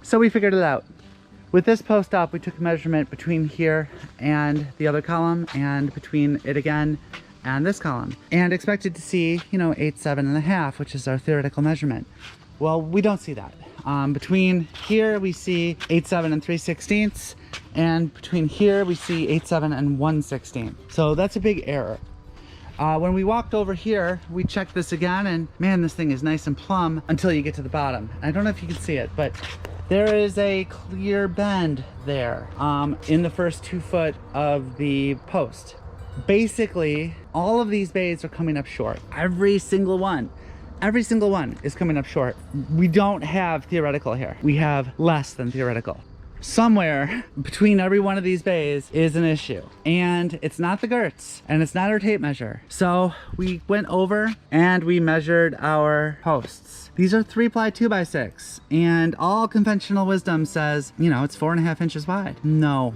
So we figured it out. With this post up, we took a measurement between here and the other column, and between it again and this column, and expected to see, you know, 8.7 which is our theoretical measurement. Well, we don't see that. Between here we see 8.7 3/16, and between here we see 8.7 1/16. So that's a big error. When we walked over here, we checked this again, and man, this thing is nice and plumb until you get to the bottom. I don't know if you can see it, but there is a clear bend there in the first 2 foot of the post. Basically, all of these bays are coming up short. Every single one is coming up short. We don't have theoretical here. We have less than theoretical. Somewhere between every one of these bays is an issue, and it's not the girts and it's not our tape measure. So we went over and we measured our posts. These are 3-ply 2x6, and all conventional wisdom says, you know, it's 4.5 inches wide. No,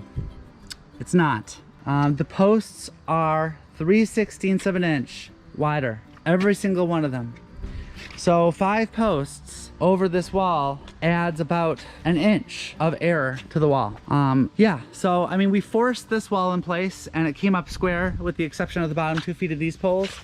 it's not. The posts are 3/16 of an inch wider, every single one of them. So 5 posts over this wall adds about an inch of error to the wall. Yeah, so I mean, we forced this wall in place and it came up square with the exception of the bottom 2 feet of these poles.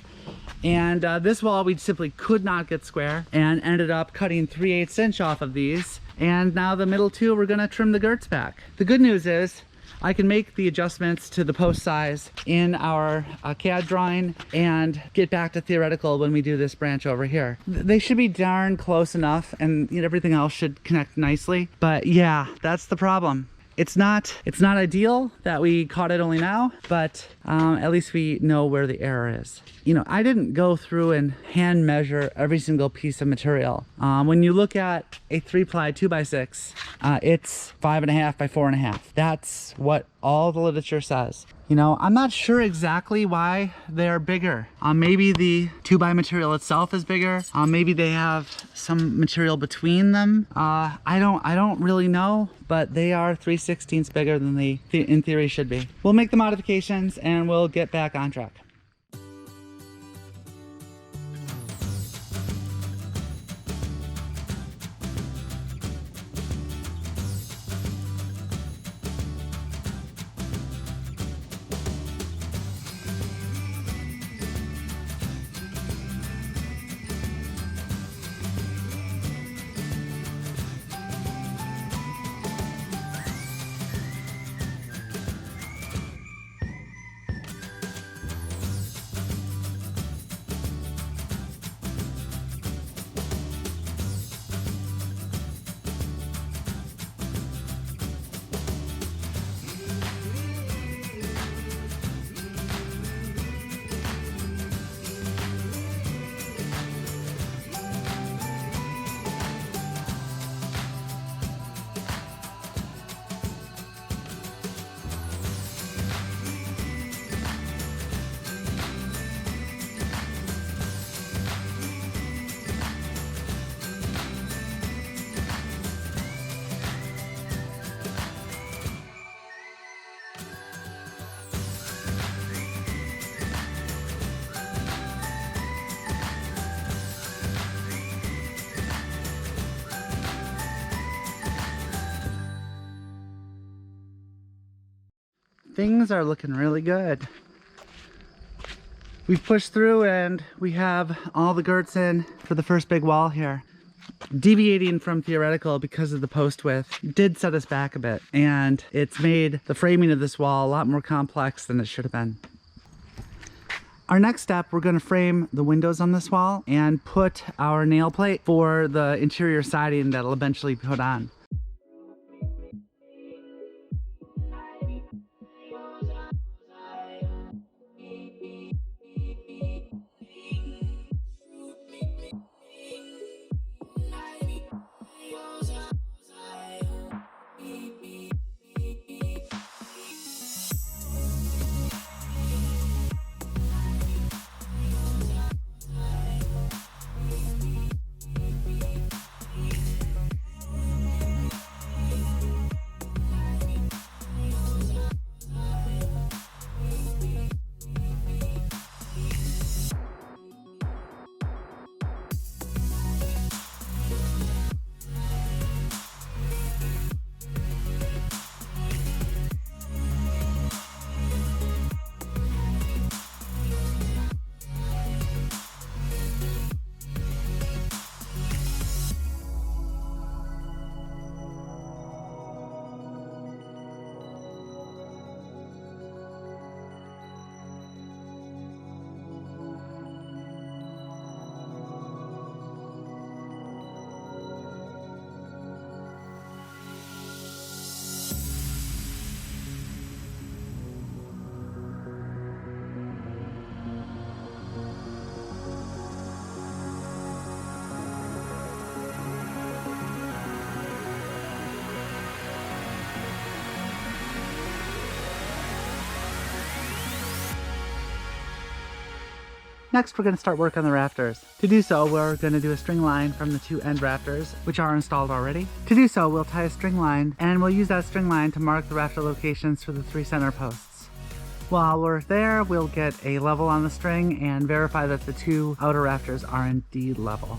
And this wall we simply could not get square, and ended up cutting 3/8 inch off of these. And now the middle 2, we're gonna trim the girts back. The good news is I can make the adjustments to the post size in our CAD drawing and get back to theoretical when we do this branch over here. They should be darn close enough, and you know, everything else should connect nicely. But yeah, that's the problem. It's not ideal that we caught it only now, but at least we know where the error is. You know, I didn't go through and hand measure every single piece of material. When you look at a 3-ply 2x6, it's 5.5 by 4.5. That's what all the literature says. You know, I'm not sure exactly why they're bigger. Maybe the 2x material itself is bigger. Maybe they have some material between them. I don't really know, but they are 3/16 bigger than they in theory should be. We'll make the modifications and we'll get back on track. Things are looking really good. We've pushed through and we have all the girts in for the first big wall here. Deviating from theoretical because of the post width did set us back a bit, and it's made the framing of this wall a lot more complex than it should have been. Our next step, we're going to frame the windows on this wall and put our nail plate for the interior siding that'll eventually be put on. Next, we're going to start work on the rafters. To do so, we're going to do a string line from the two end rafters, which are installed already. To do so, we'll tie a string line, and we'll use that string line to mark the rafter locations for the 3 center posts. While we're there, we'll get a level on the string and verify that the 2 outer rafters are indeed level.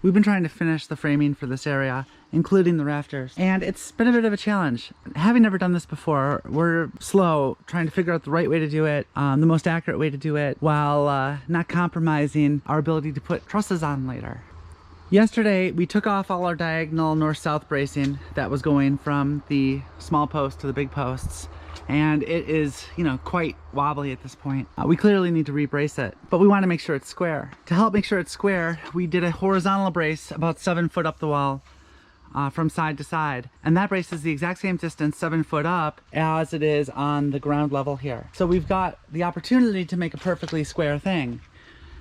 We've been trying to finish the framing for this area, including the rafters, and it's been a bit of a challenge. Having never done this before, we're slow trying to figure out the right way to do it, the most accurate way to do it, while not compromising our ability to put trusses on later. Yesterday, we took off all our diagonal north-south bracing that was going from the small post to the big posts, and it is, you know, quite wobbly at this point. We clearly need to rebrace it, but we want to make sure it's square. To help make sure it's square, we did a horizontal brace about 7 foot up the wall from side to side, and that brace is the exact same distance 7 foot up as it is on the ground level here. So we've got the opportunity to make a perfectly square thing.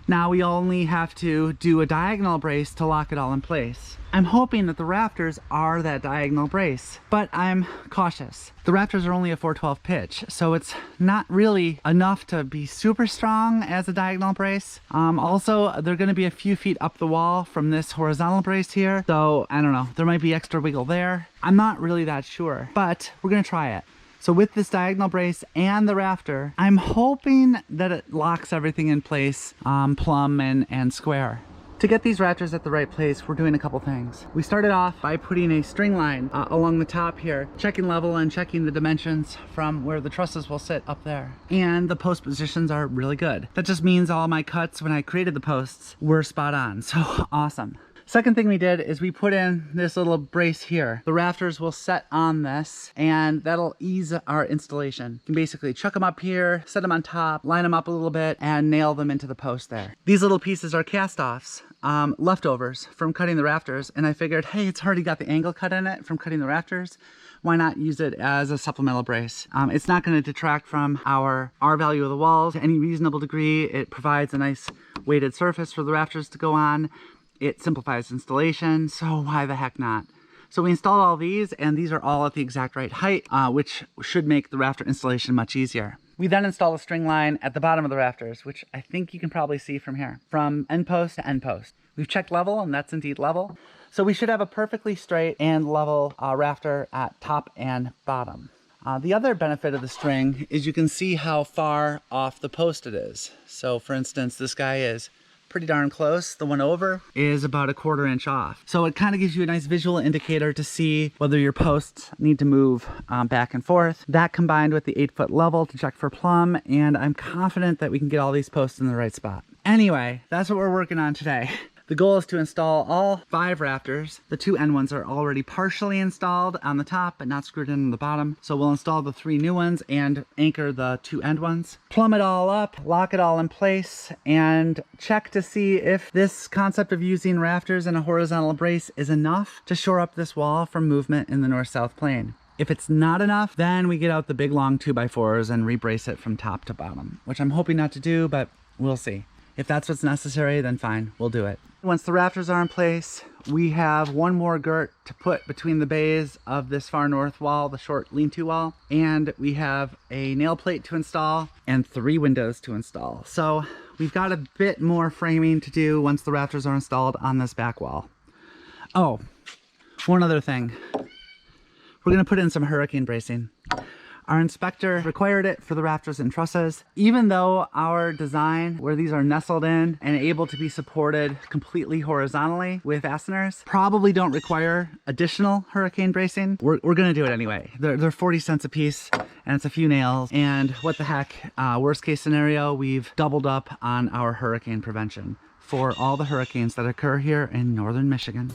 Now we only have to do a diagonal brace to lock it all in place. I'm hoping that the rafters are that diagonal brace, but I'm cautious. The rafters are only a 412 pitch, so it's not really enough to be super strong as a diagonal brace. Also, they're going to be a few feet up the wall from this horizontal brace here, so I don't know, there might be extra wiggle there. I'm not really that sure, but we're going to try it. So with this diagonal brace and the rafter, I'm hoping that it locks everything in place, plumb and square. To get these rafters at the right place, we're doing a couple things. We started off by putting a string line along the top here, checking level and checking the dimensions from where the trusses will sit up there. And the post positions are really good. That just means all my cuts when I created the posts were spot on, so awesome. Second thing we did is we put in this little brace here. The rafters will set on this, and that'll ease our installation. You can basically chuck them up here, set them on top, line them up a little bit, and nail them into the post there. These little pieces are cast-offs, leftovers from cutting the rafters, and I figured, hey, it's already got the angle cut in it from cutting the rafters. Why not use it as a supplemental brace? It's not going to detract from our R value of the walls to any reasonable degree. It provides a nice weighted surface for the rafters to go on. It simplifies installation, so why the heck not? So we installed all these, and these are all at the exact right height, which should make the rafter installation much easier. We then install a string line at the bottom of the rafters, which I think you can probably see from here, from end post to end post. We've checked level, and that's indeed level. So we should have a perfectly straight and level rafter at top and bottom. The other benefit of the string is you can see how far off the post it is. So for instance, this guy is pretty darn close. The one over is about a 1/4 inch off. So it kind of gives you a nice visual indicator to see whether your posts need to move back and forth. That combined with the 8-foot level to check for plumb, and I'm confident that we can get all these posts in the right spot. Anyway, that's what we're working on today. The goal is to install all 5 rafters. The 2 end ones are already partially installed on the top but not screwed in on the bottom. So we'll install the 3 new ones and anchor the 2 end ones. Plumb it all up, lock it all in place, and check to see if this concept of using rafters and a horizontal brace is enough to shore up this wall from movement in the north-south plane. If it's not enough, then we get out the big long 2x4s and rebrace it from top to bottom, which I'm hoping not to do, but we'll see. If that's what's necessary, then fine, we'll do it. Once the rafters are in place, we have one more girt to put between the bays of this far north wall, the short lean-to wall, and we have a nail plate to install and 3 windows to install. So we've got a bit more framing to do once the rafters are installed on this back wall. Oh, one other thing. We're gonna put in some hurricane bracing. Our inspector required it for the rafters and trusses. Even though our design, where these are nestled in and able to be supported completely horizontally with fasteners, probably don't require additional hurricane bracing, we're gonna do it anyway. They're 40 cents a piece, and it's a few nails. And what the heck, worst case scenario, we've doubled up on our hurricane prevention for all the hurricanes that occur here in northern Michigan.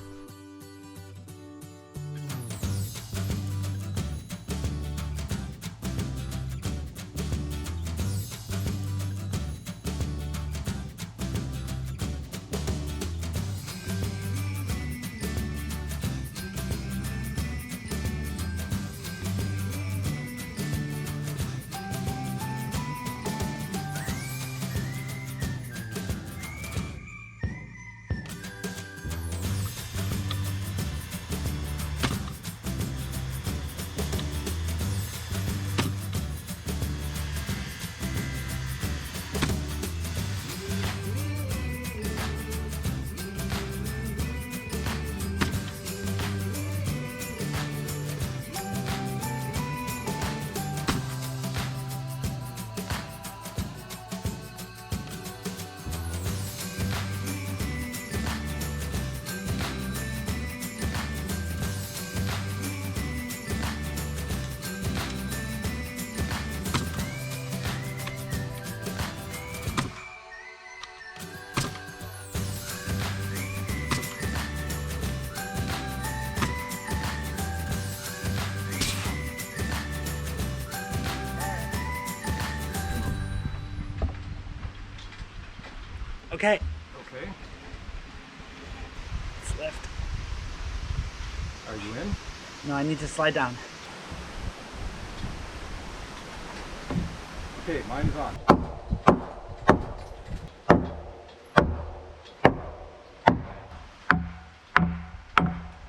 Okay. Okay. Let's lift. Are you in? No, I need to slide down. Okay, mine's on.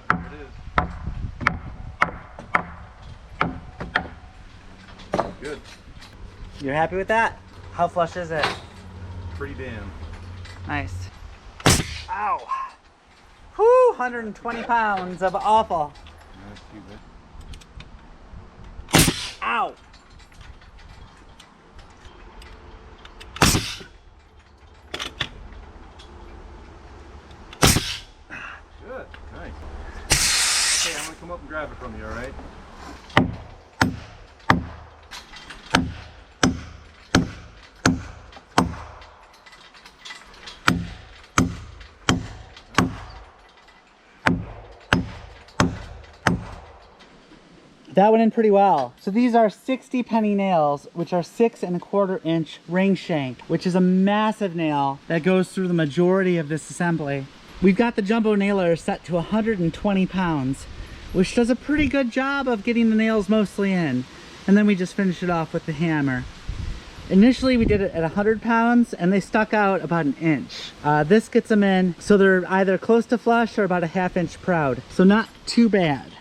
There it is. Good. You're happy with that? How flush is it? Pretty damn. Nice. Ow. Whew, 120 pounds of awful. Not too bad. Ow. Good. Nice. Okay, I'm gonna come up and grab it from you, alright? That went in pretty well. So these are 60 penny nails, which are 6¼ inch ring shank, which is a massive nail that goes through the majority of this assembly. We've got the jumbo nailer set to 120 pounds, which does a pretty good job of getting the nails mostly in. And then we just finish it off with the hammer. Initially we did it at 100 pounds and they stuck out about 1 inch. This gets them in, so they're either close to flush or about 1/2 inch proud. So not too bad.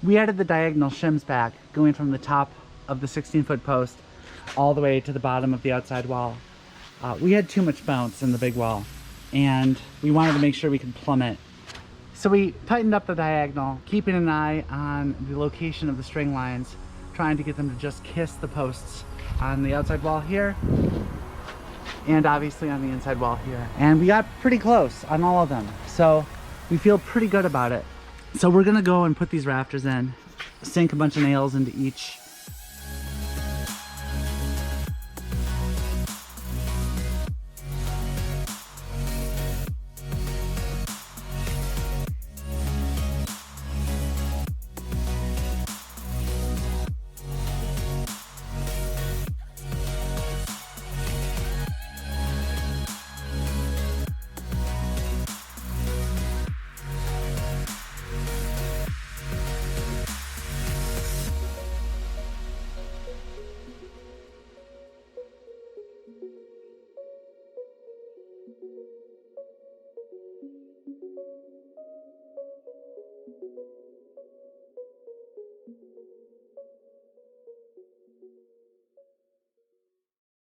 We added the diagonal shims back, going from the top of the 16-foot post all the way to the bottom of the outside wall. We had too much bounce in the big wall, and we wanted to make sure we could plumb it. So we tightened up the diagonal, keeping an eye on the location of the string lines, trying to get them to just kiss the posts on the outside wall here. and obviously on the inside wall here. And we got pretty close on all of them, so we feel pretty good about it. So we're gonna go and put these rafters in, sink a bunch of nails into each